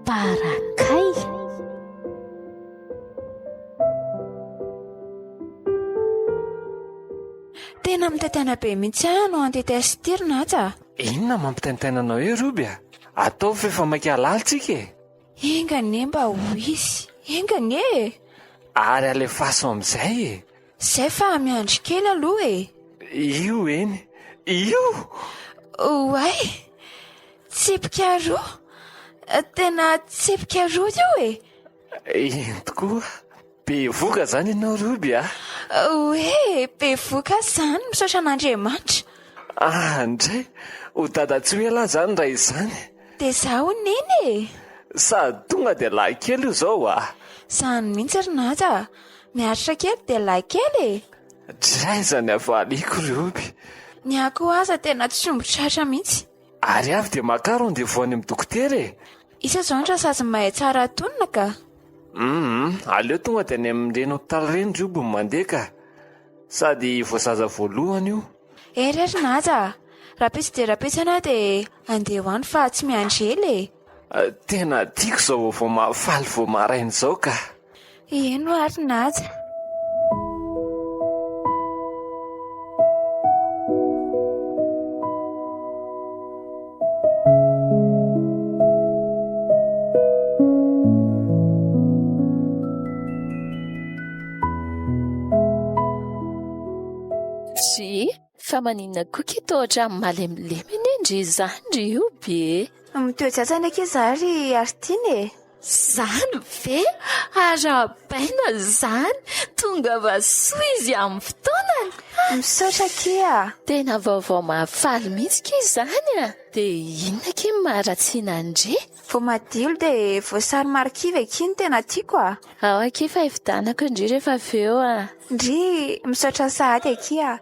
Barakay. Tena mitetana be mihitsy no antetestirina aza. Inona mampitaintainanao eo Roby a? Atao fefa maika lalitsika e. Engane mba ho izy. Engane e. Ary alefaso amin'izay e. Zay fa miandry kely aloha e. Io eny. Io! Oay, tsipika roa. Tena tsipika roa io e. Eny tokoa. Be voka zany ianao Roby a. Oe, be voka zany misaotra an'Andriamanitra. Andray, ho dadatsy hoe lahy zany raha izany. Dia zaho neny e. Sady tonga dia lahy kely io izao a. Zany mihitsy rinaza. Miaritra kely dia lahy kely e. Draizany avaliko Roby. Ny ako aza tena tsy ombotratra mihitsy. Ary avy dia makaro dia voany amin'ny dokotera e. Isa zao ny rasazy mahay tsara tonina ka. Aleo tonga dia any amin'ireny hopitaly ireny Roby no mandeha ka. Sady voazaza voalohany io. Ery rinaza. Rapitsy dia rapitsana dia andeha ho any fa tsy miandrely e. Tena tiako izao vao mahafaly vao maraina izao ka. Eno ary naza. Fa maninona koa kitoatra malemilemy indry izany io be. Mitoejatsana ake zary artiny e. Zany ve? Arabaina zany. Tonga vasoa izy amin'ny fotoanany. Misaotra kea. Tena vaovao mahafaly mihitsy ke izany a. Dia inona ke maharatsiana Andry? Vao madilo dia voasary marikivy akiny tena tiako a. Ao aky fa hividanako Andry rehefa avy eo a. Ndry misaotra sahady akia.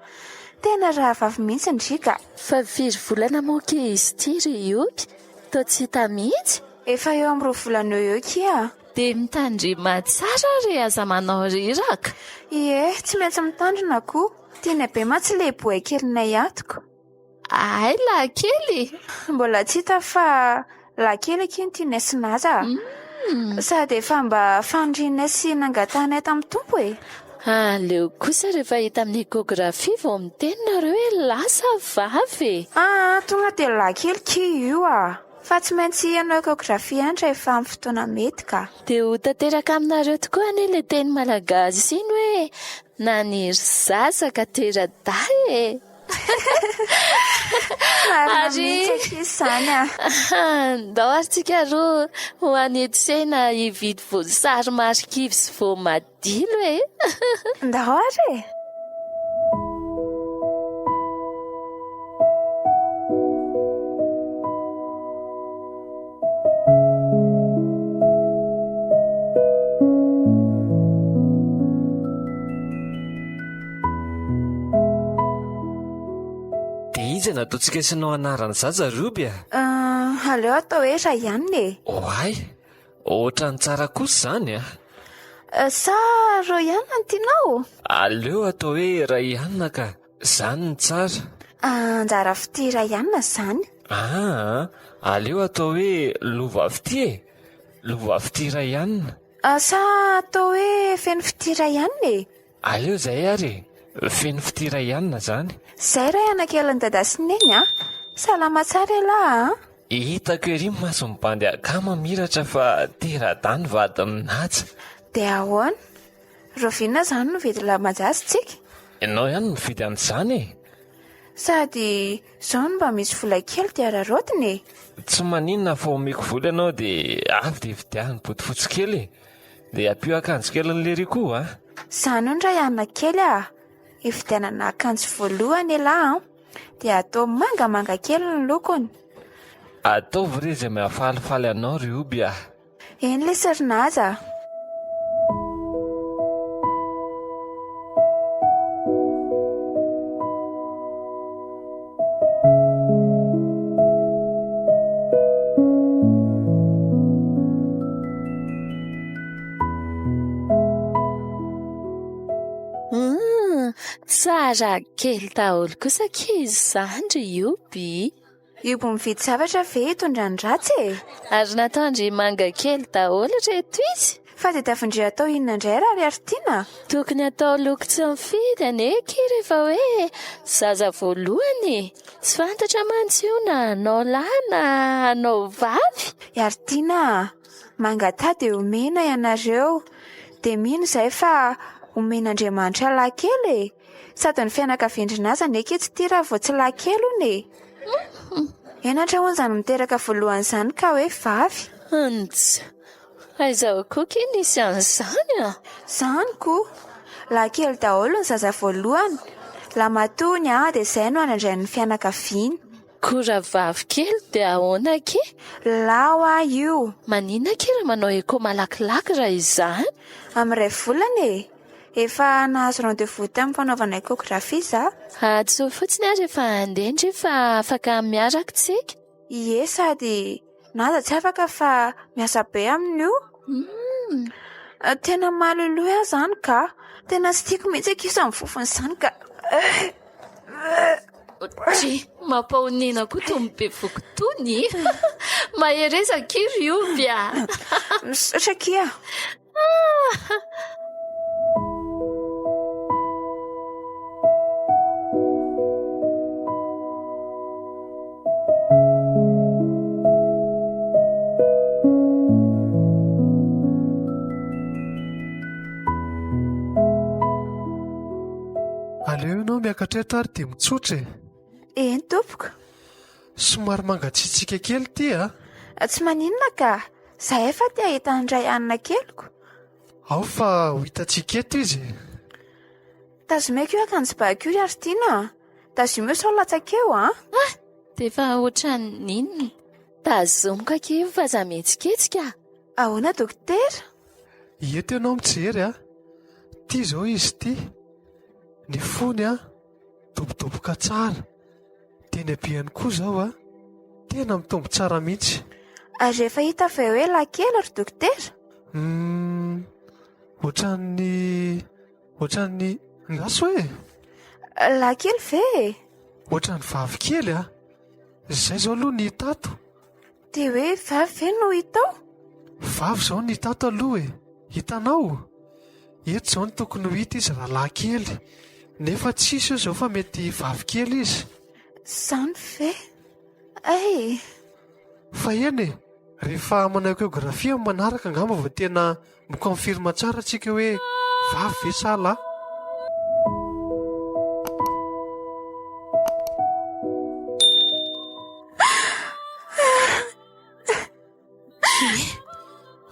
Tena raha vavy mihitsy ndrika. Fa firy volana moa ke izy ity Rioby? Toa tsy hita mihitsy. Efa eo amin'ny 2 volana eo kia. Dia mitandrima tsara re aza manao riraka. Ie, tsy maintsy mitandrina koa. Tiana be mantsy lehibohay kelinay atoko. Ay, lahy-kely. Mbola tsy hita fa lahy-kely akiny tianay sy naza. Sady efa mba fandrinay sy nangatanay tamin'ny tompo e. Aleo kosa rehefa hita amin'ny ekografia vao miteny nareo hoe lasa vavy. Tonga dia lahy-kely ki io a. Fa tsy maintsy ianao ekografia any rehefa amin'ny fotoana mety ka. Dia ho tanteraka aminareo tokoa anie ilay teny malagasy iny hoe naniry zaza ka tera-day e. Ary izany a. Ndao ary tsika roa ho anetsena hividy voasary marikivy sy voamadilo e. Ndao ary e. Iza nataontsika isanao anarany zaza Roby a? Aleo atao hoe Raianina e. Oay, ohatra ny tsara kosa zany a. Sa Roianina no tianao? Aleo atao hoe Raianina ka, zany ny tsara. Anjara fity Raianina zany. Aleo atao hoe Lovavity e, Lovavity Raianina. Sa atao hoe Feno fity Raianina e. Aleo zay ary, Feno fity Raianina zany. Zay ray anakelan'ny dada sy neny a. Salama tsara lahy a. Hitako ery maso mibandy akama miratra fa tera-dany vady minaja. Dia ahoana? Roviana zany no vidy lamanjasy tsika. Ianao ihany mividy an'izany e. Sady zao no mba misy vola kely dia rarotiny e. Tsy maninona fa omeko vola ianao dia avy dia vidiahany bodofotsy kely e. Dia ampio akanjo kely n'lery koa a. Zany no Raianina kely a. Ividianana akanjo voalohany lahy dia atao mangamanga kely ny lokony. Ataovy re izay mahafalifaly anao Rioby a. Eny le sirinaza. Tsara kely daholo kosa kizy zandry ioby. Ioby mividy zavatra ve hitondran-dratsy e? Ary nataondry manga kely daholo reto izy. Fa dia tafindry atao inona indray raha ry Aretiana? Tokony atao loko tsy mifidy aneky rehefa hoe zaza voalohany. Tsy fantatra mantsy io na anao lahy na anao vavy. Aretiana, manga-ta dia omena ianareo. Dia mino izay fa omen'Andriamanitra lahy kely e. Sady ny fianakavian-drinazy aneky tsy tia raha vao tsy lahy kely hono e. Enatra hono izany miteraka voalohany izany ka hoe vavy. Aizaho koa ke nisy an'izany a. Izany koa, lahy kely daholo ny zaza voalohany. Laha matony dia izay no anandrain'ny fianakaviany. Kora vavy kely dia ahoana ke? Lawa io. Maninona ke raha manao eko malakilaky raha izany? Amin'iray volana e. Efa nahazo rendez-vous tamin'ny fanaovana échographie za. Atso fotsiny ary efa andendry fa afaka miaraka tsika. Ie, sady naza tsy afaka fa miasa be amin'io. Tena maloloha aho izany ka. Tena tsy tiako mihitsy ankiso amin'ny fofony izany ka. Mampaonina koa toy be vokotony. Maherezaka iry io bia. Misaotra kia. Aleo ianao miakatretra ary dia mitsotra e. Eny tompoko. Somary mangatsiatsiaka kely ty a. Tsy maninona ka. Zahay efa te ahita indray anina keliko. Ao fa ho hitantsika eto izy. Tazomeko io akanjo bako io ry Aretiana. Tazomeo sao latsakeo a. Dia efa ohatran'inona. Tazomiko ake fa za mihetsiketsika. Ahoana dokotera? Eto ianao mijery a. Ty izao izy ty. Ny fony a dobodoboka tsara. Dia ny abiany koa izao a tena mitombo tsara mihitsy. Ary rehefa hita fa hoe lahy kely ry dokotera? Ohatran'ny ngaso e. Lahy kely ve? Ohatran'ny vavy kely a. Izay izao aloha ny hitato. Dia hoe vavy ve no hitao? Vavy izao ny hitato aloha e. Hitanao? Eto izao ny tokony ho hita izy raha lahy kely. Nefa tsisy io izao fa mety vavy kely izy. Izany ve? Ay. Fa eny e, rehefa manao échographie amin'ny manaraka angamba vao tena mikonfirma tsara tsika hoe vavy ve sa lahy.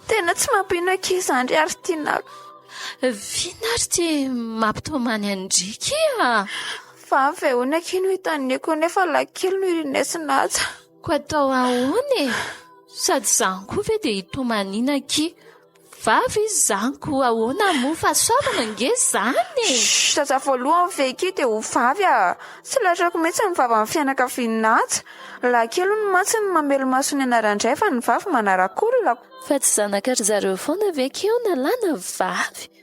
Tena tsy mampino ankizy izany ry Aretiana. Vinary ty mampitomany Andry kia. Vavy ahoana kino hitaneko nefa lahy kely no irinesinazy. Ko atao ahoana e? Sady izany koa ve dia hitomanina ki. Vavy izy izany ko ahoana moa fa soavana nge izany e. Zaza voalohany ve ki dia ho vavy a. Tsy latrako mihitsy ny vavy amin'ny fianakavianazy. Lahy kely no mantsy ny mamelo maso ny anarandray fa ny vavy manarak'olona. Fa tsy zanaka ry zareo foana ve keo na lahy na vavy.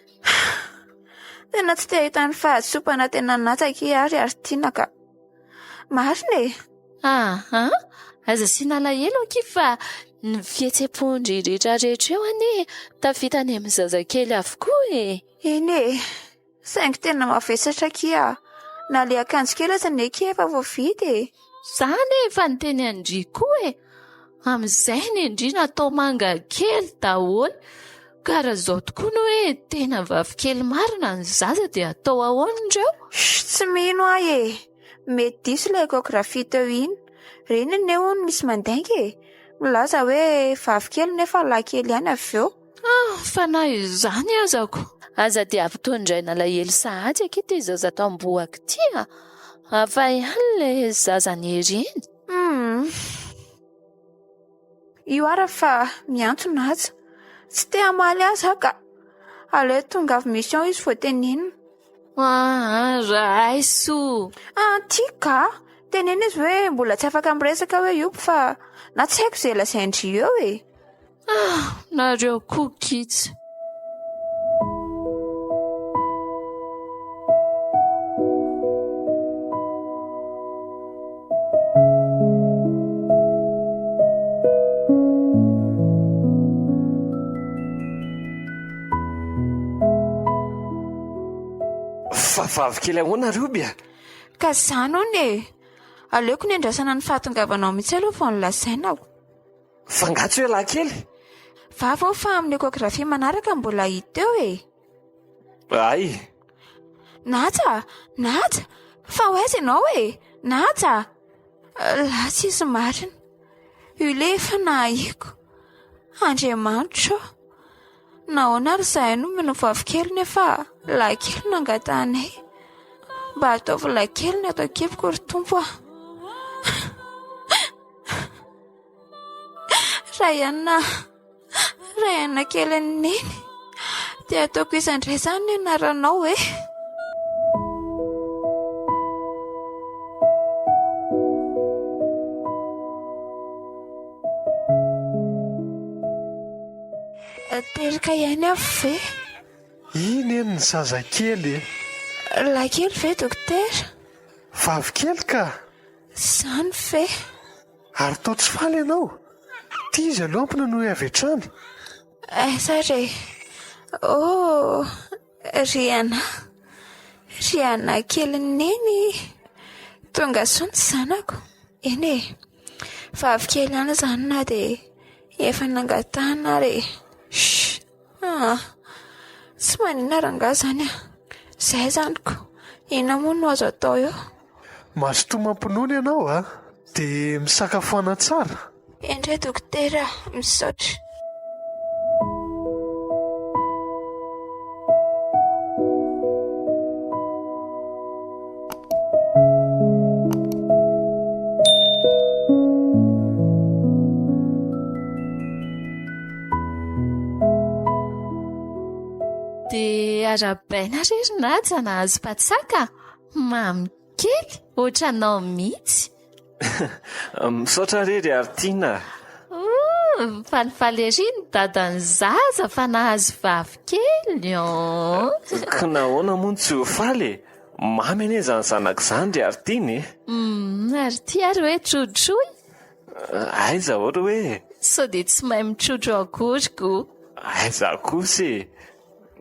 Tena tsy te ahita ny fahadisompana tena natsaka ary Aretiana ka. Marina e. Aza sy nalahelo anky fa ny fihetsepon'ry rehetrarehetra eo anie tafitany amin'ny zazakely avokoa e. Eny e. Saingy tena mavesatra kia. Na le akanjo kely aza neky efa voavidy e. Zany efa ny teny Andry koa e. Amin'izay ny Andry natao manga kely daholo. Ka raha izao tokoa no hoe tena vavy kely marina ny zaza dia atao ahoanindreo? Tsy mino ahy e. Mety diso ilay échographie teo iny. Reny ny eo no misy mandainga e. Milaza hoe vavy kely nefa lahy kely ihany avy eo. Fa na izany azako. Aza dia ampitondraina lahelo sahady akity zaza tambohako ty a. Hafa ihany ilay zazany ereny. Io ara fa miantona aza. Tsy te hamaly azy aho ka. Aleo tonga avy mission izy vao tenenina. Raiso. Tia ka. Tenena izy hoe mbola tsy afaka miresaka hoe io fa na tsy haiko izay lazaindry eo e. Nareo kokitsy. Fa vavikely ahoana roby a? Ka zany hony e, aleoko ny andrasana ny fahatongavanao mihitsy aloha vao nolazainao. Fangatsy hoe lahy-kely? Vava fa amin'ny ekografia manaraka mbola hita eo e. Ay, Naja, fa ho aiza ianao e, naja. Lasy izy marina, io le efa nahiko. Andriamanitro, nahoana ary zahay no mino vavikely nefa lahy-kely no angatanay. Mba ataovy lahy-kely ny atao kepiko ry tompo a. Raha ihany kely ny neny, dia ataoko izandray izany ny anaranao e. Terika ihany avy ve? Iny eny ny zazakely e. Lahy-kely ve dokotera? Vavikely ka. Zany ve? Ary tao tsy faly ianao. Tia izy aloha ampina no avy hatrany. Aiza re? Oh, Riana kely neny. Tonga soa ny zanako. Eny e, vavikely ihany izany na dia efa nangatahana re. Tsy manina rangahy zany a. Izay zaniko, inona moa no azo atao eo? Mazotoa mampinono ianao a, dia misakafoana tsara. Indray dokotera, misaotra. Dia arabaina rery naja nahazo patsaka, mamy kely, ohatranao mihitsy. Misaotra rery ary tiana. Falifaly ery ny dadan'ny zaza fa nahazo vavikely. Ka nahoana moa tsy ho faly? Mamy anie izany zanaka izany ry ary tiana e. Ary tia ary hoe trotroy. Aiza ohatra hoe? Sao dia tsy mahay mitrotro akoriko. Aiza kosa e.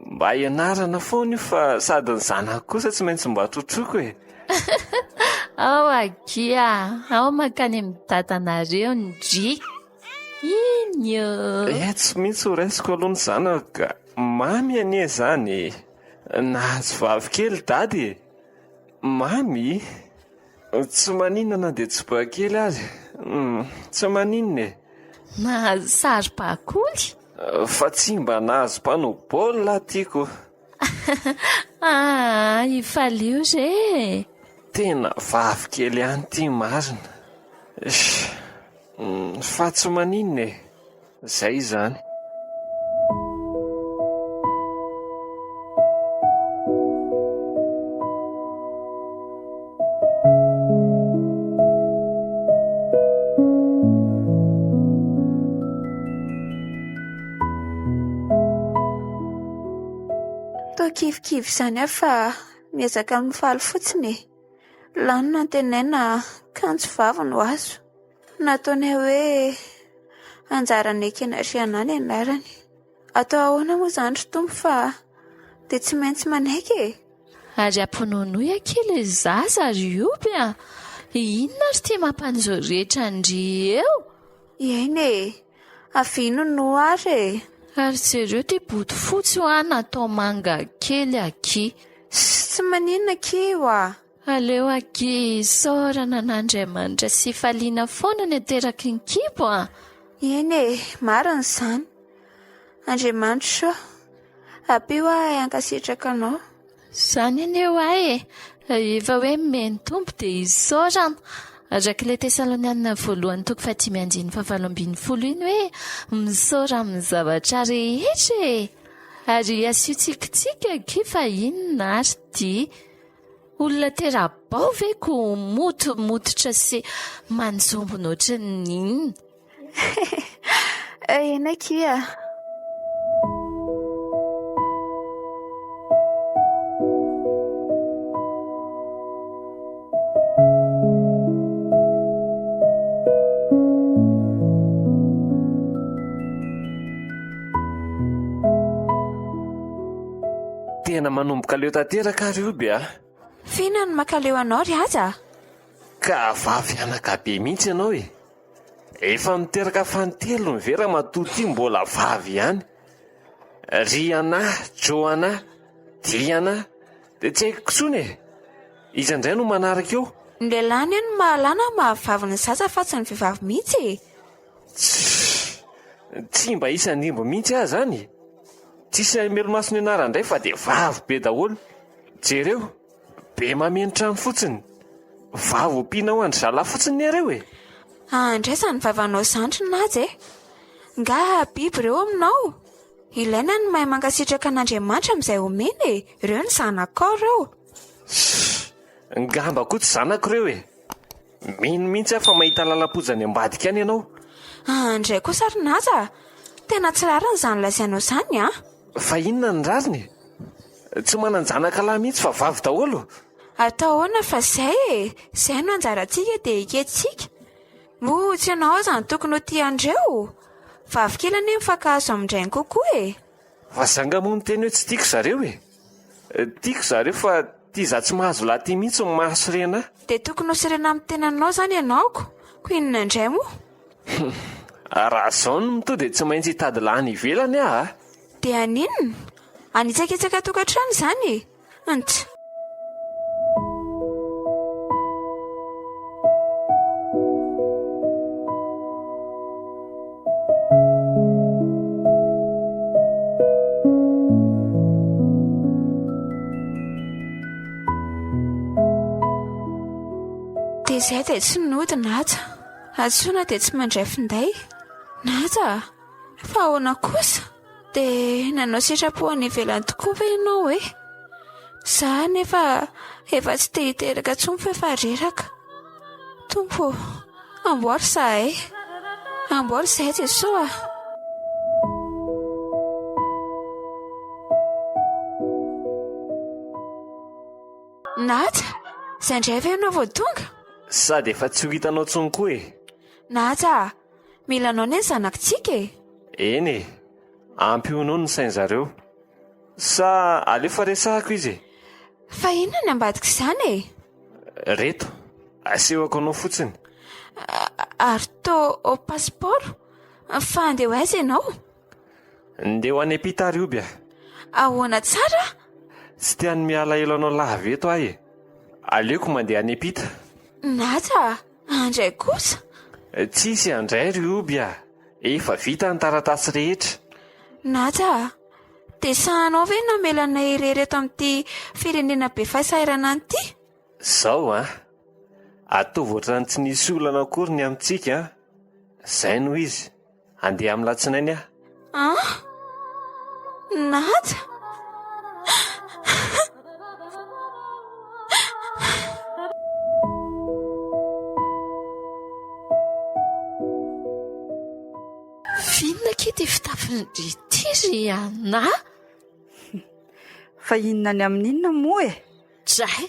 Mba ianarana foana io fa sady ny zanako kosa tsy maintsy mba trotroko e. Ao agia, ao mankany amin'ny dadanareo ny dry. Iny io. Tsy mihitsy ho raisiko aloha ny zanako ka mamy anie izany. Nahazo vavikely dady e. Mamy? Tsy maninona dia tsy bakely azy. Tsy maninona e. Nahazo saripakoly. Fa tsy mba nahazo mpanao baolina tiako. Ifalio re. Tena vavikely ihany tia marina. Fa tsy maninona e. Izay izany. Kivikivy izany aho fa miezaka amin'ny faly fotsiny e. Lanona antenaina kanjo vava no azo. Nataonay hoe anjarany ekena riana ny anarany. Atao ahoana moa izany ry tompo fa dia tsy maintsy manaiky e. Ary ampononoy kely zaza ry oby a. Inona ry tia mampanjo rehetra ndry eo? Eny e, avino no ary e. Ary jereo ty boto fotsy ho any atao manga kely aki. Tsy maninona kio a. Aleo aki saorana n'Andriamanitra sy faliana foana ny ateraky ny kibo a. Eny e, marina izany. Andriamanitra ampio ahy hankasitraka anao. Izany aneo ahy e. Efa hoe meny tompo dia isaorana. Araka ilay Tesalonianina voalohany toko 5:7-8 iny hoe misaora amin'ny zavatra rehetra e. Ary asio tsikitsiky fa inona ary dia olona tera-bao ve ko motomototra sy manjombona ohatran'inona. Ena kia. tena manomboka leo tanteraka ary io be a. Fiana no makaleo anao ry aza? Ka vavy anakabe mihitsy ianao e. Efa miteraka fantelo ny vera matoty mbola vavy ihany. Ry anahy, jo anahy, di anahy, dia tsy haiko tsony e. Iza indray no manaraka eo? Ny lehilahy ny no mahalana mahavavy ny zaza fa tsy ny vehivavy mihitsy e. Tsy mba isan'imbo mihitsy ahy zany. Tsisy melomaso ny anarandray fa dia vavy be daholo. Jereo, be mamenitra ny fotsiny. Vavy ompiana ho andry zala fotsiny ny areo e. Andraisa ny vavanao zandry nazy e. Nga biby ireo aminao. Ilaina ny mahay mankasitraka an'Andriamanitra amin'izay omeny e. Ireo ny zanakao ireo. Ngamba koa tsy zanako ireo e. Mino mihitsy aho fa mahita lalam-pozany ambadika any ianao. Andray kosa ry naza. Tena tsy rariny izany lazainao izany a. Fa inona ny rariny? Tsy manan-janaka lahy mihitsy fa vavy daholo. Atao ahoana fa izay e. Izay no anjarantsika dia iketsika. Mo tsy ianao izany tokony ho tia andreo. Vavy kely anie mifankahazo amin'indrainy kokoa e. Fa zanga moa ny teny hoe tsy tiako zareo e. Tiako zareo fa tia za tsy mahazo lahy tia mihitsy ny mahasorena. Dia tokony ho sirena amin'ny tenanao izany ianaoko. Ko inona indray moa? Raha izao no mito dia tsy maintsy hitady lahy any ivelany aho. Dia aninona? Anitsakitsaka tokantrano izany e. Anta. Dia izay dia tsy nody naja. Atsoina dia tsy mandray finday. Naja, fa ahoana kosa? Dia nanao sitrapo any ivelany tokoa ve ianao e? Za nefa efa tsy te hiteraka tsony fa efa reraka. Tompo, amboary za e. Amboary izay Jesosy. Naja, izay indray ve ianao vao tonga? Sady efa tsy ho hitanao tsony koa e. Naja, mila anao ny zanakitsika e. Eny e, ampy honao ny sain zareo. Sa alefa resahako izy e. Fa inona ny ambadika izany e? Reto, asehoko anao fotsiny. Ary to au passeport? Fa andeha ho aiza ianao? Ndeha ho any ampita ary oby a. Ahoana tsara? Tsy tiany miala elo anao lavy eto ahy e. Aleoko mandeha any ampita. Naja, andray kosa? Tsisy andray ry oby a. Efa vita ny taratasy rehetra. Naja, dia sahanao ve namelana irery eto amin'ity firenena be fahasairana an'ity? Zao a. Ataovy ohatrany tsy nisy olana akory ny amintsika. Zay no izy. Andeha amin'ny latsinainy aho. Ah? Naja? Vinona kety fitafindry ity ry anahy? Fa inona ny amin'inona moa e? Dray,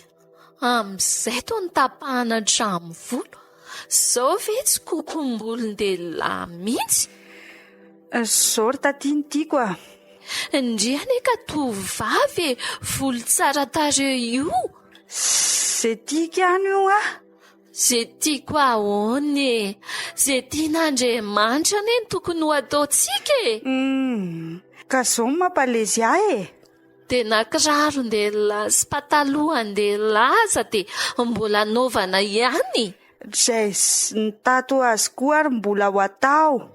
amin'izay toa ny tapahana hatramin'ny volo. Izao ve tsy kokom-bolon-dehilahy mihitsy? Zao ry tatiany tiako a. Ndriany ka tovavy e, volo tsara tareo io. Zay tiako ihany io a. Zay tiako ahoana e. Zay tian'Andriamanitra anie ny tokony ho ataontsika e. Ka zao ny mampalezy ahy e. Dia nakiraro-ndehilahy sy patalohan-dehilahy aza dia mbola anaovana ihany. Zay ny tato azy koa ary mbola ho atao.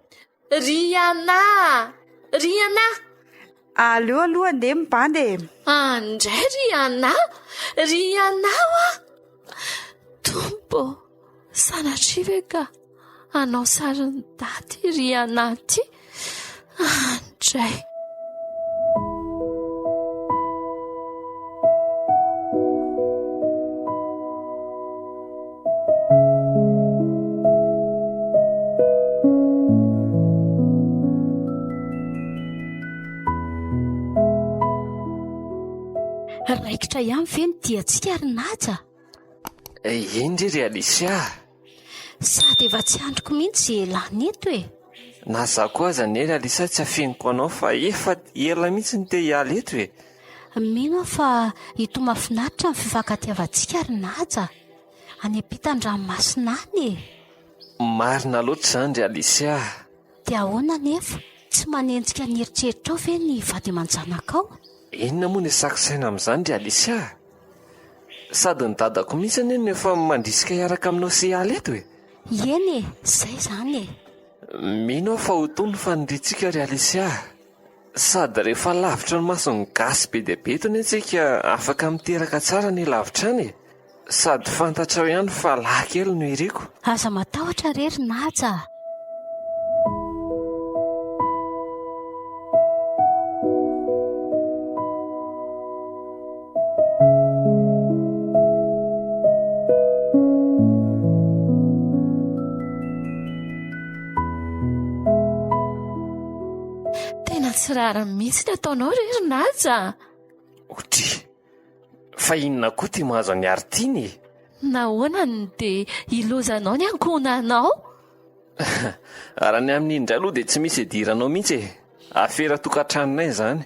Ry anahy! Ry anahy! Aleo aloha andeha mibandy e. Andray ry anahy! Ry anahy a! Tompo, sanatria ve ka anao sariny daty ry anahy ty? Andray! Raikitra ihany ve ny diantsika ary naja? Indry ry Alisia. Sady efa tsy androko mihitsy elany eto e. Na za koa aza ny ry Alisia tsy afiniko anao fa efa ela mihitsy ny te hiala eto e. Mino fa ito mahafinaritra ny fifankatiavantsika ry naja. Any ampitan-dranomasina any. Marina loatra izany ry Alisia. Dia ahoana nefa tsy manenjika ny eritreritra ao ve ny vady aman-janaka ao? Inona moa ny sakisaina amin'izany ry Alisia? Sady ny dadako mihitsy anie no efa mandrisika hiaraka aminao sy hiala eto e. Eny e, izay izany e. Mino aho fa ho toy ny fanindrintsika ry Alisia. Sady rehefa lavitra ny mason'ny gasy be dia be eto ny antsika afaka miteraka tsara ny lavitra any e. Sady fantatrao ihany fa lahy-kely no iriko. Aza matahotra rery naja. Tena tsy rara mihitsy ny ataonao rery naja. Otry, fa inona koa ty mahazo any ary tiany? Nahoana ny dia ilozanao ny ankonanao? Raha ny amin'ny indray aloha dia tsy misy idiranao mihitsy e. Afera tokantranonay izany.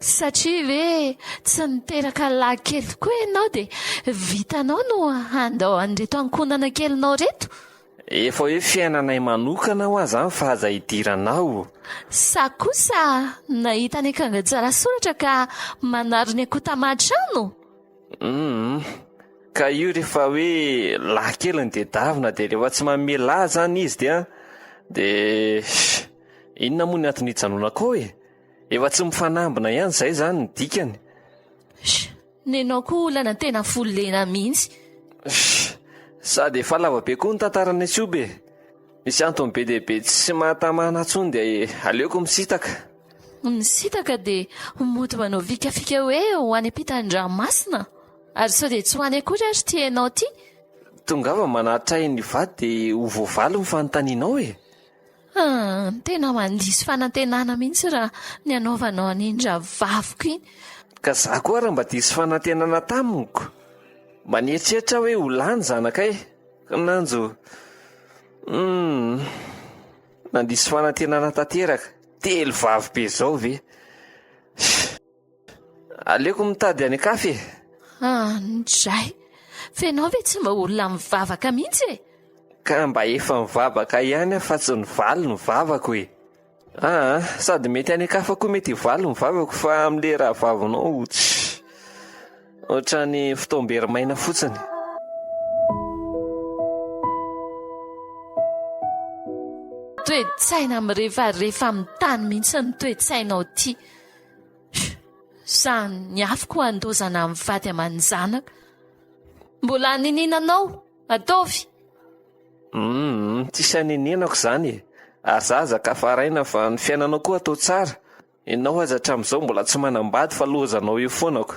Satria ve tsy niteraka lahy kely koa ianao dia vitanao no andao an'reto ankonana kelinao reto? Efa hoe fiainanay manokana ho aza fa aza idiranao. Sa kosa nahita ny akanga tsara soratra ka manaro ny akotaman-trano? Ka io rehefa hoe lahy kely ny dedavina dia rehefa tsy manome lahy zany izy dia inona moa ny antony hijanonako e? Efa tsy mifanambina ihany izay zany ny dikany. Nenao koa olana tena folena mihitsy. Sady efa lava be koa ny tantarana sy be. Misy antony be dia be tsy mahatamana intsony dia aleoko misitaka. Misitaka dia moto manao vikafika hoe ho any ampitan-dranomasina. Ary sao dia tsy ho any akory ary ty ianao ty? Tongava manaritra ny vady dia ho voavaly ny fanontanianao e. Tena mandisy fanantenana mihitsy raha ny anaovanao anindra vaviko iny. Ka za koa raha mba disy fanantenana taminiko. Manieritseritra hoe ho lany zanakay. Nanjo nandisy fanantenana tanteraka. Telo vavy be zao ve. Aleoko mitady any kafe e. Ndray, fenao ve tsy mba olona mivavaka mihitsy e? Ka mba efa mivavaka ihany fa tsy nivaly ny vavako e. Sady mety any kafa koa mety hivaly ny vavako fa amin'le raha vavinao ohatrany fitoambery maina fotsiny. Toe-tsaina mirehefarehefa amin'ny tany mihitsy ny toe-tsainao ty. Sa ny afoko andozana mivady aman-janaka. Mbola aninanao, ataovy. Tsisy aninenako izany e. Azaza ka faraina fa ny fiainanao koa atao tsara. Ianao aza hatramin'izao mbola tsy manambady fa lozanao eo foanako.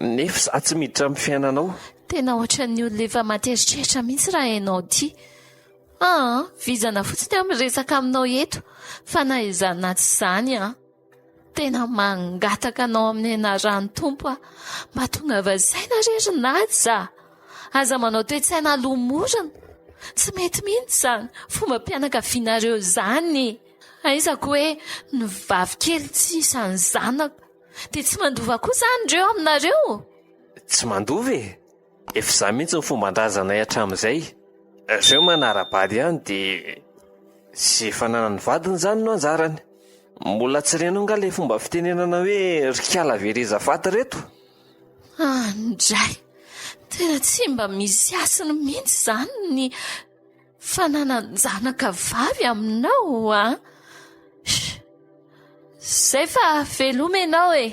Nefa za tsy miditra amin'ny fiainanao. Tena ohatran'ny olona efa materitreritra mihitsy raha ianao ty. Vizana fotsiny amin'ny resaka aminao eto. Fa na izany tsy izany tena mangataka anao amin'ny anaran'ny tompo mba tonga vazaina rery naja. Aza manao toe-tsaina lomorana. Tsy mety mihitsy izany fomba mpianakavianareo izany. Aizako hoe ny vavy kely tsy isan'ny zanaka dia tsy mandova koa izany ireo aminareo. Tsy mandova e. Efa za mihitsy ny fomban-drazanay hatramin'izay. Ireo manara-bady ihany dia sy fananany vadiny izany no anjarany. Mbola tsy renao nga ilay fomba fitenenana hoe rikala vereza faty reto. Ndray, tena tsy mba misy asiny mihitsy izany ny fananan-janaka vavy aminao Zay fa veloma ianao e.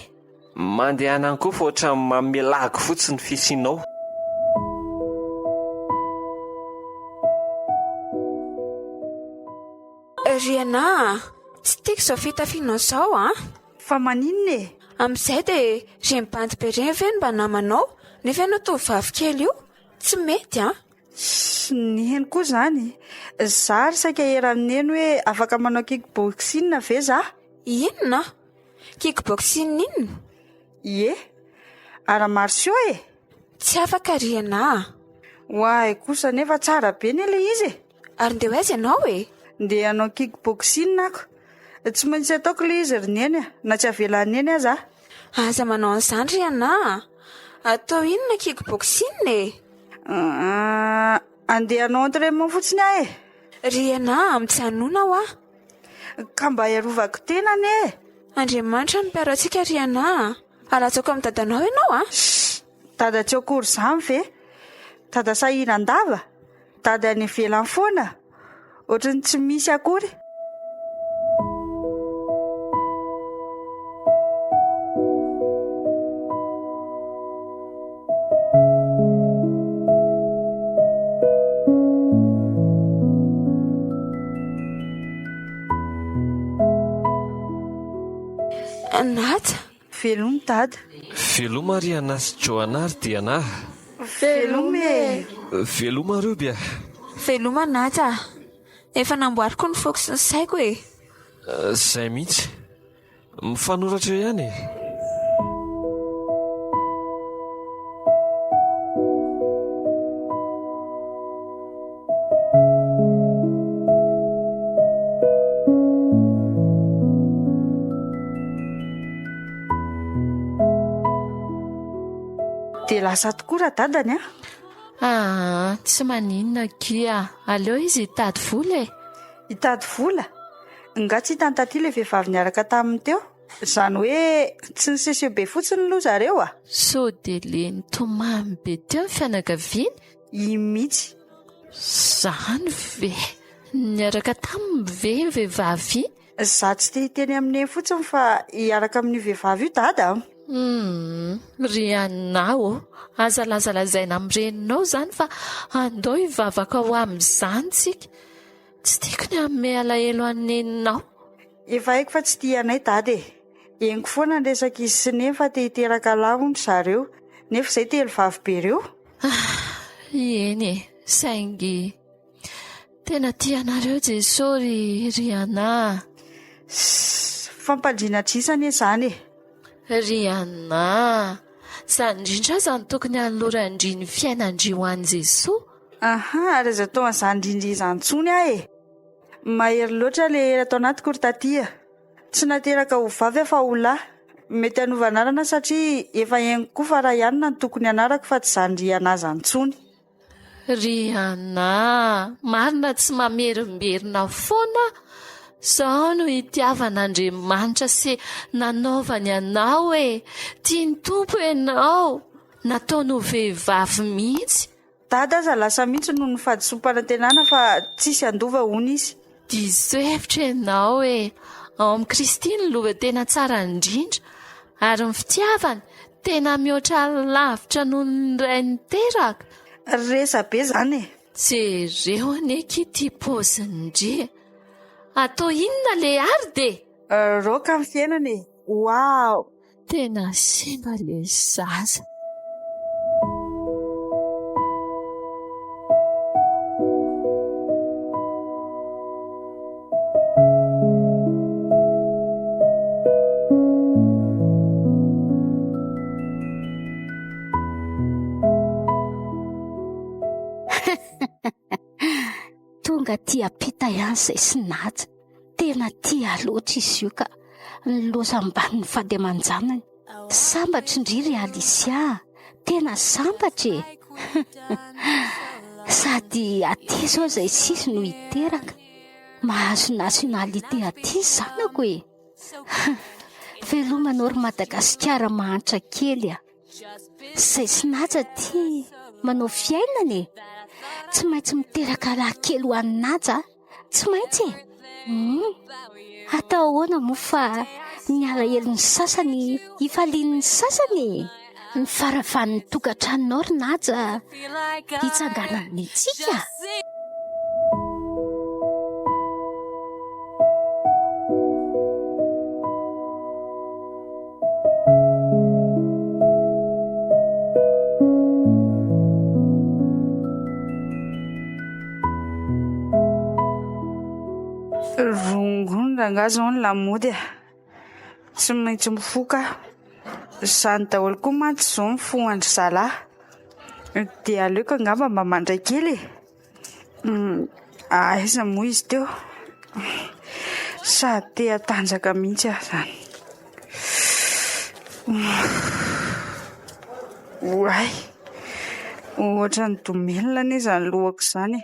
Mandeha anany koa fa ohatran'ny manome lago fotsiny fisianao. Riana, tsy tiako izao fitafianao izao Fa maninona e? Amin'izay dia remibandy be reny ve mba namanao? Nefa ianao tovovavy kely io, tsy mety Sy ny henoko izany. Za ary saika eran'eny hoe afaka manao kickboxing ve za? Inona? Kickboxing inona? Ie, ara-marsiao e. Tsy afaka Riana. Hoay kosa nefa tsara be ny ilay izy e. Ary ndeha ho aiza ianao e? Ndeha hanao kickboxing ako. Tsy maintsy ataoko ilay izy rineny na tsy avelany eny aza. Aza manao an'izany ry ana. Atao inona kickboxing e? Andeha hanao entraînement fotsiny aho e. Ry ana, mijanona aho Ka mba iarovako tena ne. Andriamanitra no mpiaro antsika ry ana. Alatsako amin'ny dadanao ianao Dada tsy akory izany ve? Dada sahiran-dava? Dada any ivelany foana? Ohatrany tsy misy akory. Nata. Veloma dada. Veloma ry ana sy Joana ary diana. Veloma e. Veloma reo bia. Veloma Nata. Efa namboariko ny foko sy ny saiko e. Izay mihitsy. Mifanoratra eo ihany e. Dia lasa tokoa raha dadany Tsy maninona kia. Aleo izy hitady vola e. Hitady vola? Nga tsy hitany taty ilay vehivavy niaraka taminy teo? Izany hoe tsy niseseo be fotsiny aloha zareo So dia le nitomamy be teo ny fianakaviany? I mihitsy. Zany ve? Niaraka taminy ve ny vehivavy? Za tsy te hiteny aminay fotsiny fa hiaraka amin'ny vehivavy io dada. Ry anao aza lazalazaina amin'ny reninao zany fa andao hivavaka ho amin'izany tsika. Tsy tiako ny hanome alahelo anenao. Efa haiko fa tsy tia anay dada e. Henoko foana ny resaka izy sy neny fa te hiteraka lamony zareo. Nefa izay telo vavy be reo. Eny e, saingy tena tianareo Jesosy ry ana. Fampandriana trisany e zany e. Ry ana, izany indrindra aza ny tokony hanolorandriny fiainandry ho an'i Jesosy. Ary aza tao an'izany indrindra izany intsony aho e. Mahery loatra ilay atao anaty kortatia. Tsy nateraka ho vavy fa ho lahy. Mety hanova anarana satria efa haingo koa fa raha ihany no tokony anarako fa tsy izany ry anazy intsony. Ry ana, marina tsy mamerimberina foana. Izao no hitiavan'Andriamanitra sy nanaovany anao e. Tiany tompo ianao. Nataony ho vehivavy mihitsy. Dada aza lasa mihitsy noho ny fahadisom-panantenana fa tsisy andova hono izy. Diso hevitra ianao e. Ao amin'ny Kristy ny lohatena tsara indrindra. Ary ny fitiavany tena mihoatra lavitra noho ny ray niteraka. Resa be zany e. Jereo aneky ity paozindry. Atao inona le ary de? Roka amin'ny fiainana e. Wow! Tena simba le zaza. Tonga tia pita ihany izay sy naja. Tena tia loatra izy io ka nilosa ambany fady aman-janany. Sambatra indry Alisia. Tena sambatra e. Sady aty zao izay sisy no hiteraka. Mahazo nasionalite aty zanako e. Velomanao ry Madagascar mahantra kely izay sy naja ty manao fiainana e. Tsy maintsy miteraka lahy-kely ho an'ny naja. Tsy maintsy e. Atao ahoana moa fa ny alahelo ny sasany hifalian'ny sasany. Ny farafahan'ny tokantranonao ry naja hitsanganany itsika. Rongony rangazy ao ny lamody tsy maintsy mifoka. Izany daholo koa mantsy izao mifoandry zalahy. Dia aleoko angamba mba mandray kely e. Aiza moa izy teo? Sady te hatanjaka mihitsy aho zany. Oay, ohatra ny domelina anie izany lohako izany.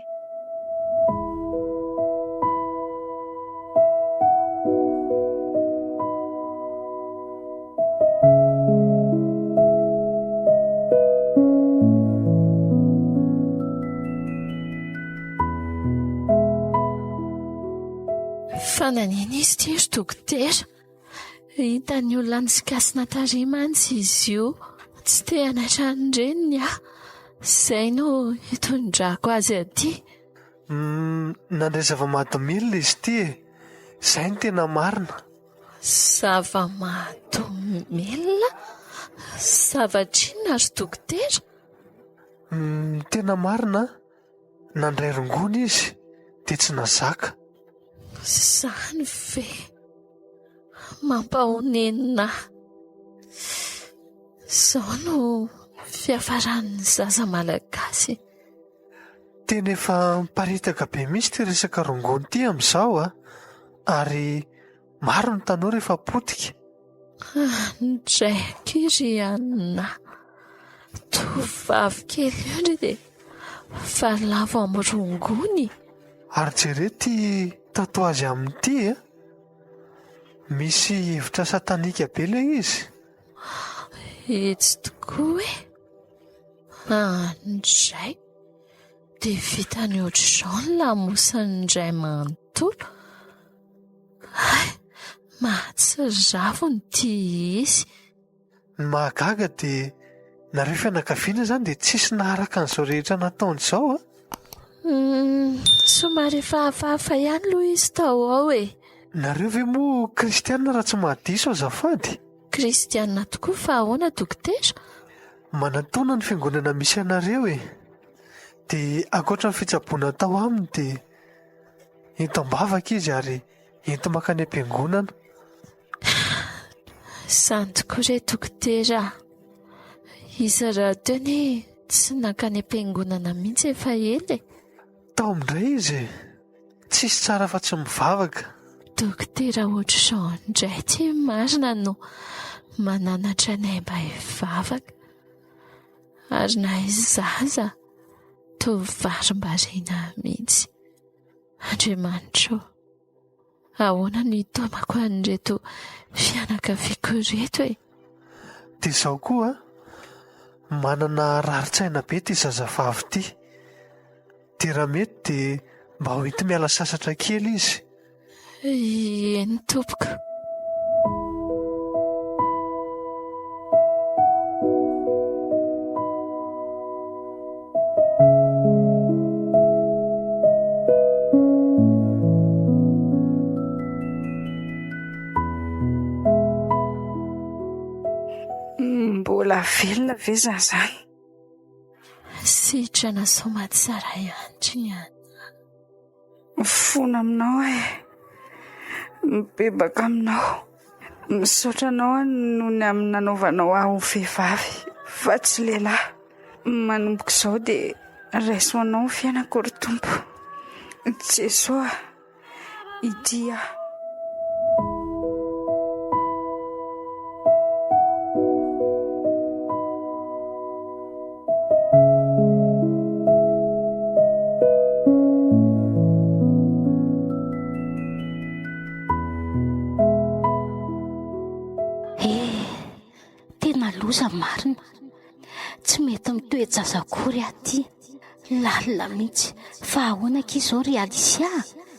Fananina izy ity ry dokotera. Hitany olona nisikasina taremantsy izy io. Tsy te hanaitra ny reniny aho. Izay no hitondrako azy aty. Nandray zava-mahadomilina izy ity e. Izay no tena marina. Zava-mahadomilina? Zavatr'inona ry dokotera? Tena marina. Nandray rongony izy dia tsy nazaka. Izany ve? Mampahonenina. Izao no fiafaran'ny zaza malagasy. Tena efa miparitaka be mihitsy ty resaka rongony ty amin'izao a. Ary maro ny tanora efa potika. Ndraiky ry anina. Tovovavy kely io ndry dia fa lavo amin'ny rongony. Ary jerety tatoazy amin'ity a. Misy hevitra satanika be ilay izy. Etsy tokoa e. Andray dia vitany ohatr'izao ny lamosiny indray manontolo. Mahatsiravony ity izy. Ny mahagaga dia nareo fianakaviana izany dia tsisy naharaka an'izao rehetra nataony izao a. Somary efa hafahafa ihany aloha izy tao ao e. Nareo ve moa kristianina raha tsy mahadiso azafady? Kristianina tokoa fa ahoana dokotera? Manantona ny fiangonana misy anareo e. Dia ankoatra ny fitsaboana tao aminy dia ento ambavaka izy ary ento makany am-piangonana. Izany tokoa re dokotera. Izy raha teny tsy nakany am-piangonana mihitsy efa ela e. Tao amindray izy tsisy tsara fa tsy mivavaka. Dokotera ohatr'izao indray tsy marina no mananatra anay mba hivavaka. Ary na izaza tovarim-bariana mihitsy. Andriamanitra, ahoana no hitomako an'ireto fianakaviako reto e. Dia izao koa manana rarin-tsaina be ty zazavavy ty. Dia raha mety dia mba ho ety miala sasatra kely izy. Eny tompoko. Mbola velona ve zazany? Sitrana somatsara ihany. Fona aminao e. Mibebaka aminao. Misaotra anao noho ny amin'ny nanaovanao aho vehivavy fa tsy lehilahy. Manomboka izao dia raiso anao ny fiainako ry Tompo. Jesoa, idia. Loza marina, tsy mety mitoejazakory aty, lalina mihitsy. Fa ahoana k'izao ry Alisia?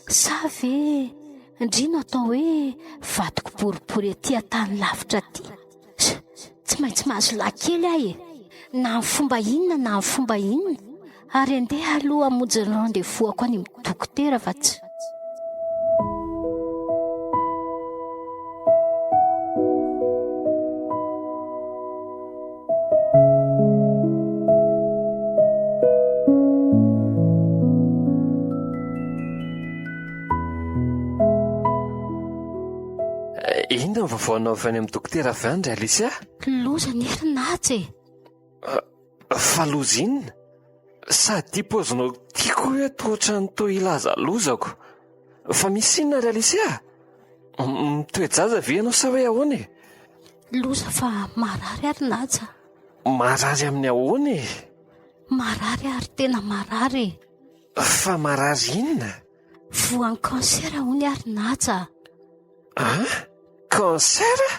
Sa ve indrina atao hoe vadiko boribory aty an-tany lavitra aty? Tsy maintsy mahazo lahy kely ahy e. Na ny fomba inona na ny fomba inona, ary andeha aloha hamonjy ny rendez-vous ako any amin'ny dokotera fa tsy. Inona ny vaovaonao avy any amin'ny dokotera avy any ry Alisia? Loza ny herinahitsy e. Fa loza inona? Sady paozinao tiako hoe toatra ny toa ilaza lozako. Fa misy inona ry Alisia? Mitoejaza ve ianao sa hoe ahoana e? loza fa marary ary naja. Marary amin'ny ahoana e? Marary ary tena marary. Fa marary inona? Voan'ny kansera hony ary naja. Kansera?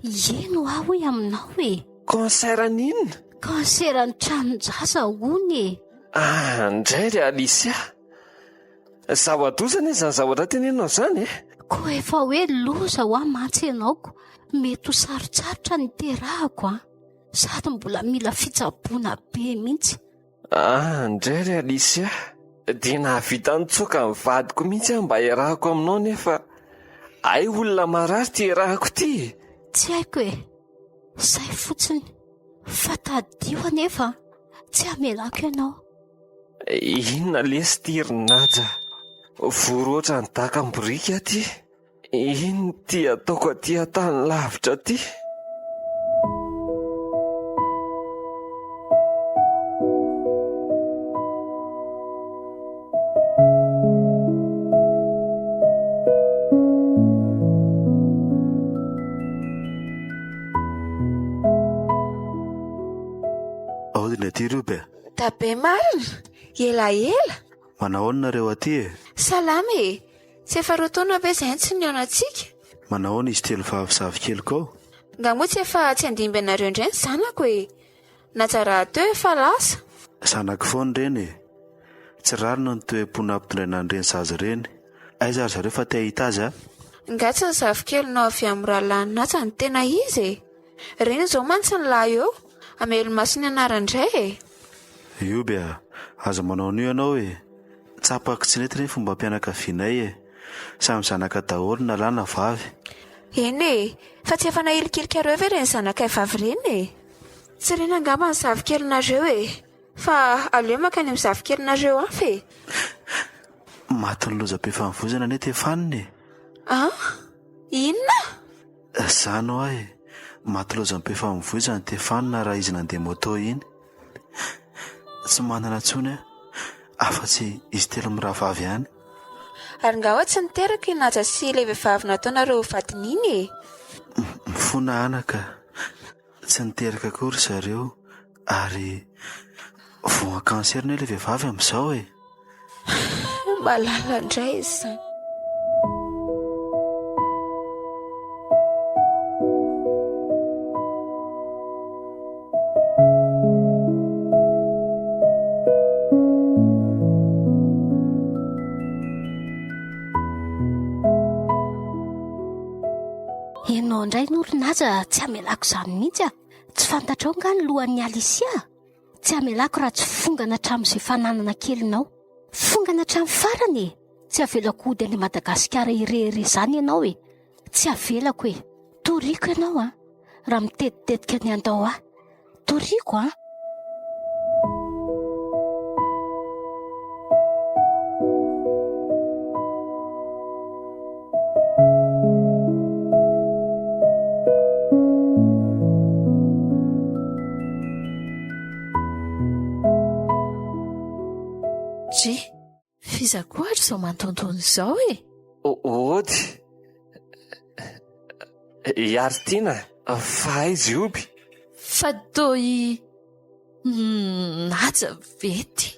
Eno aho hoe aminao e. Kansera n'inona? Kansera ny tranon-jaza hony e. Indray ry Alisia, zava-dozana izany zavatra tenenao izany e? Koa efa hoe loza ho amantsy ianaoko, mety ho sarotsarotra ny terahako sady mbola mila fitsaboana be mihitsy. Indray ry Alisia, dia nahavita nitsoaka ny vadiko mihitsy mba iarahako aminao nefa ay olona marary ty iarahako ty. Tsy haiko e, izay fotsiny, fa tadio anefa tsy hamelako ianao. Inona lesy ty rinaja? Voroatra ny takamborika ty. Ino ty ataoko aty an-tany lavitra ty? Aodina ty robe. Da be marina, elaela. Manahoanareo aty e? Salama e, tsy efa roa taona be izay tsy niona antsika. Manahoana izy telo vavisavy kely ao? Nga moa tsy efa tsy andimby anareo indray ny zanako e. Najara teo efa lasa. Zanako foana reny e. Tsy rarino ny toe-pona ampitondrainan'ireny zaza reny. Aiza ry zareo fa te hahita azy a? Nga tsy ny zavikelynao avy amin'ny rahalaninatsa ny tena izy e. Reny izao mantsy ny lahy eo, amelo masiny anarandray e. Io be aza manao an'io ianao e. Tsapako tsy nety reny fomba mpianakavianay e. Samy zanaka daholo na lahy na vavy. Eny e, fa tsy efa nahilikilika reo ve reny zanaka vavy reny e. Tsy reny angamba ny zavikelynareo e, fa aleo makany amin'ny zavikelynareo hafa e. Maty ny lozam-pifamoivoizana nety efaniny e. Inona? Zano aho e. Maty lozam-pifamoivoizana tefanina raha izy nandeha moto iny. Tsy manana tsony afa-tsy izy telo miravavy ihany. Ary nga hoe tsy niteraka inaja sy ilay vehivavy nataonareo vadin'iny e. Mifona anaka, tsy niteraka akory zareo ary voa kansera ilay vehivavy amin'izao e. Malala indray izy izany. Ianao indray norinaja tsy hamelako izany mihitsy tsy fantatrao nga ny lohan'ny Alisia. Tsy hamelako raha tsy fongana hatramin'izay fananana kelinao. Fongana hatramin'ny farany e. Tsy avelako hody any Madagasikara irery izany ianao e. Tsy avelako e. Toriko ianao raha mitetitetika ny andao toriko Fizakoatra izao mantontono izao e. Ody Iartina, fa aiza ioby? Fa toy naja vety.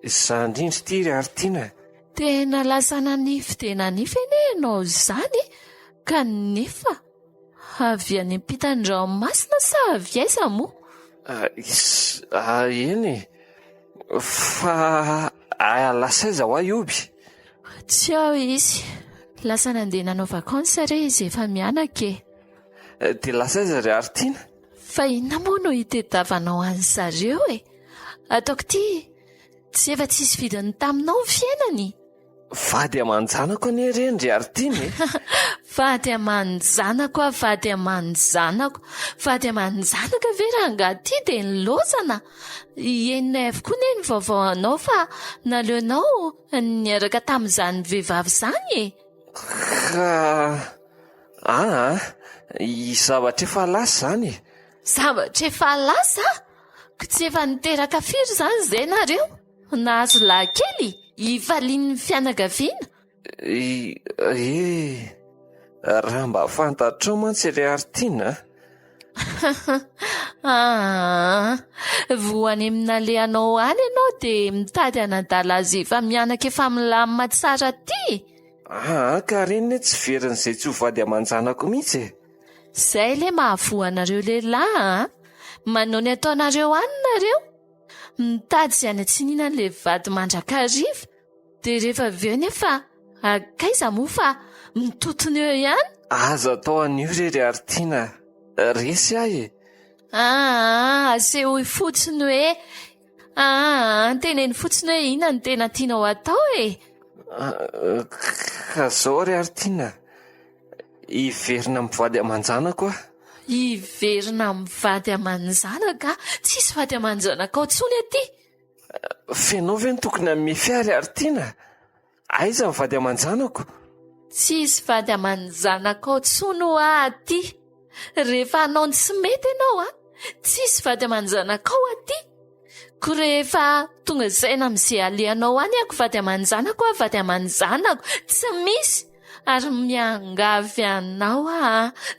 Izany indry ty ry Artina. Tena lasa nanify dia nanify anie ianao izany ka nefa avy any ampitan-dranomasina sa avy aiza moa? Eny fa lasa aiza ho ioby? Tsy ao izy, lasa nandeha nanao vakansa re izy efa mianaka e. Dia lasa aiza ry Artina? Fa inona moa no hitadiavanao an'ny zareo e? Ataoko ty tsy efa tsisy vidiny taminao ny fiainany. Vady aman-janako anie reny ry Artina e. Vady aman-janako vady aman-janako. Vady aman-janaka ve raha angaty dia nilozana. Enina avokoa ne ny vaovaonao fa naleonao niaraka tamin'izany vehivavy izany e. I zavatra efa lasa izany e. Zavatra efa lasa? Tsy efa niteraka firy izany izay nareo? Nahazo lahy kely hivalian'ny fianakaviana? Raha mba fantatrao mantsy ry Artina. Voany amina le anao any ianao dia mitady anadala azy efa mianaka efa milamina tsara ty. Ka reny tsy verin'izay tsy ho vady aman-janako mihitsy e. Izay le mahavoanareo lehilahy manao ny ataonareo any nareo. Mitady izay any antsinina le vady mandrakariva dia rehefa avy eo nefa akaiza moa fa mitotony eo ihany. Aza atao an'io ry Artina. Resy ahy e. Asehoy fotsiny hoe teneny fotsiny hoe inona ny tena tianao atao e. Ka zao ry Artina, hiverina mivady aman-janako aho. Hiverina mivady aman-janaka? Tsisy vady aman-janaka ao tsony aty. Fenao ve ny tokony hamify ahy ry Artina? Aiza mivady aman-janako? Tsisy vady aman-janaka ao tsony ho aty. Rehefa anao ny tsy mety ianao tsisy vady aman-janaka ao aty. Ko rehefa tonga izay na amin'izay alehanao any ako vady aman-janako vady aman-janako tsy misy. Ary miangavy anao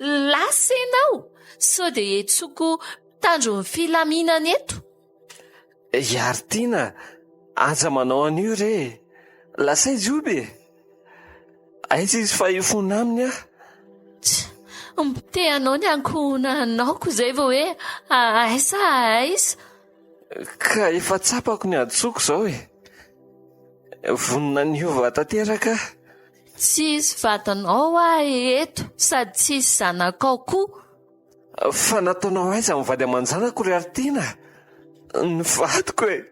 lasa ianao. Sao dia etsoko tandro ny filaminana eto. Artina, aza manao an'io re. Lasa izy io be. Aiza izy fa hifona aminy aho. Mitehanao ny ankohona anaoko izay vao hoe aiza. Ka efa tsapako ny atsoko izao e. Vonona niova tanteraka. Tsisy vatanao eto sady tsisy zanakao koa. Fa nataonao aiza mivady aman-janako ry Artina? Ny vadiko e,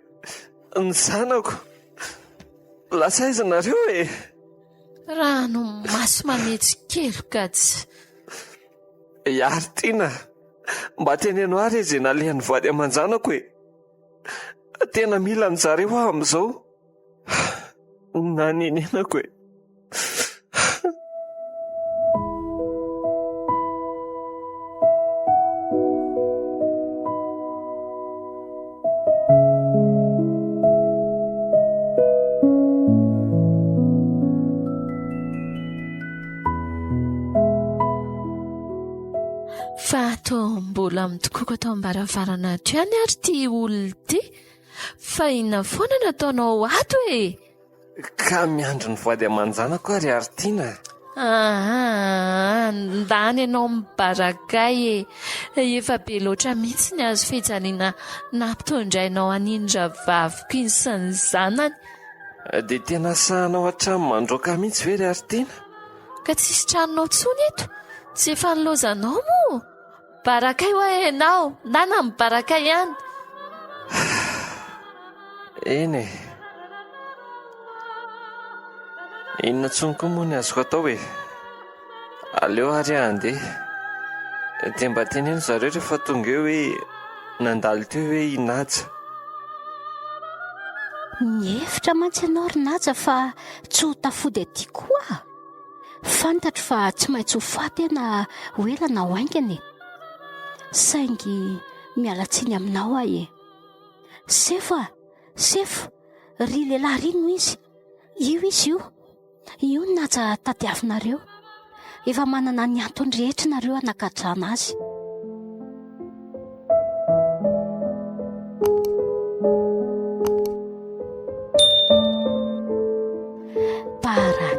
ny zanako. Lasa aiza nareo e? Rano maso mametsikelo tsy. Artina, mba teneno ary izay nalehan'ny vady aman-janako e. Tena mila an'zareo aho amin'izao. Nanenenako e. Fa atao mbola mitokoko atao ambaravarana ty any ary ty olona ty. Fa inona foana nataonao ato e? Ka miandro ny vady aman-janako ary Artina. Ndany ianao Barakay e. Efa be loatra mihitsy ny azo fijaliana nampitondrainao an'indra vaviko iny sy ny zanany. Dia tena sahanao hatramin'ny mandroaka mihitsy ve ry Artina? Ka tsisy tranonao tsony eto. Tsy efa nilozanao moa. Barakay ho ianao, ndana amin'ny Barakay ihany. Eny e. Inona tsony koa moa ny azoko atao e? Aleo ary andeha. Dia mba teneno zareo rehefa tonga eo hoe nandalo teo hoe hinaja. Mihevitra mantsy ianao ry naja fa tsy ho tafody aty koa. Fantatro fa tsy maintsy ho faty na hoelana ho haingany. Saingy mialatsiny aminao ahy e. Sefo ry lehilahy ry no izy. Io izy io. Io ny naja tadiavinareo. Efa manana ny antony rehetra nareo anakadrana azy. Barakay.